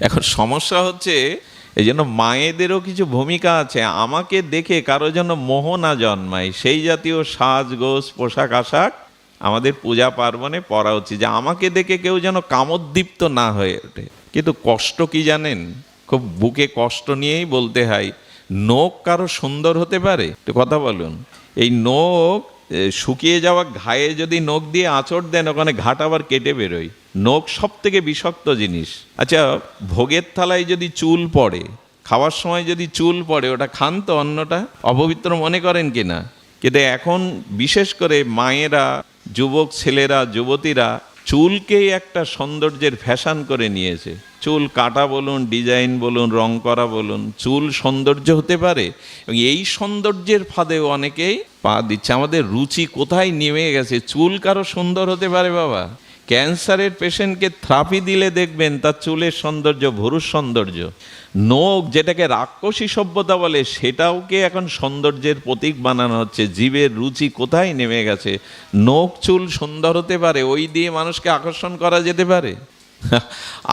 এখন সমস্যা হচ্ছে এই জন্য মায়েদেরও কিছু ভূমিকা আছে। আমাকে দেখে কারো যেন মোহ না জন্মায়, সেই জাতীয় সাজগোজ পোশাক আশাক আমাদের পূজা পার্বণে পরা উচিত, যে আমাকে দেখে কেউ যেন কামোদ্দীপ্ত না হয়ে ওঠে। কিন্তু কষ্ট কি জানেন, খুব বুকে কষ্ট নিয়েই বলতে হয়, নখ কারো সুন্দর হতে পারে? একটু কথা বলুন। এই নখ শুকিয়ে যাওয়া ঘায়ে যদি নখ দিয়ে আঁচড় দেন, ওখানে ঘাট আবার কেটে বেরোয়। নখ সব থেকে বিষাক্ত জিনিস। আচ্ছা, ভোগের থালায় যদি চুল পড়ে, খাওয়ার সময় যদি চুল পড়ে, ওটা খান তো? অন্নটা অপবিত্র মনে করেন কিনা? কিন্তু এখন বিশেষ করে মায়েরা, যুবক ছেলেরা, যুবতীরা চুলকেই একটা সৌন্দর্যের ফ্যাশন করে নিয়েছে। চুল কাটা বলুন, ডিজাইন বলুন, রং করা বলুন, চুল সৌন্দর্য হতে পারে। এবং এই সৌন্দর্যের ফাঁদেও অনেকেই পা দিচ্ছে। আমাদের রুচি কোথায় নেমে গেছে? চুল কারো সুন্দর হতে পারে বাবা? ক্যান্সারের পেশেন্টকে থেরাপি দিলে দেখবেন তার চুলের সৌন্দর্য ভুরুর সৌন্দর্য। নখ, যেটাকে রাক্ষসী সভ্যতা বলে, সেটাওকে এখন সৌন্দর্যের প্রতীক বানানো হচ্ছে। জীবের রুচি কোথায় নেমে গেছে? নখ চুল সুন্দর হতে পারে, ওই দিয়ে মানুষকে আকর্ষণ করা যেতে পারে।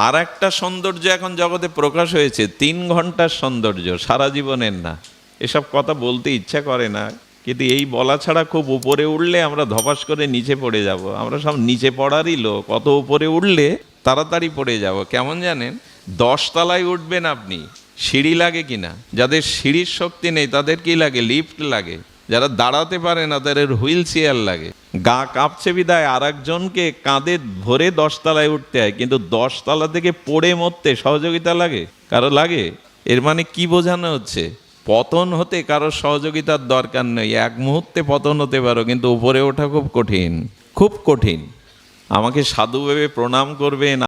আর একটা সৌন্দর্য এখন জগতে প্রকাশ হয়েছে, 3 ঘন্টার সৌন্দর্য, সারা জীবনের না। এসব কথা বলতে ইচ্ছা করে না, কিন্তু এই বলা ছাড়া খুব উপরে উঠলে আমরা ধপাস করে নিচে পড়ে যাব। আমরা সব নিচে পড়ারই লোক, কত উপরে উঠলে তাড়াতাড়ি পড়ে যাব। কেমন জানেন, 10 তলায় উঠবেন আপনি, সিঁড়ি লাগে কিনা? যাদের সিঁড়ির শক্তি নেই তাদের কি লাগে? লিফট লাগে। যারা দাঁড়াতে পারে না তাদের হুইল চেয়ার লাগে। গা কাঁপছে বিদায় আর একজনকে কাঁধে ধরে 10 তলায় উঠতে হয়, কিন্তু 10 তলা থেকে পড়ে মরতে সহযোগিতা লাগে? কারো লাগে? এর মানে কি বোঝানো হচ্ছে? পতন হতে কারোর সহযোগিতার দরকার নেই। এক মুহূর্তে পতন হতে পারো, কিন্তু উপরে ওঠা খুব কঠিন, খুব কঠিন। আমাকে সাধু ভেবে প্রণাম করবেন,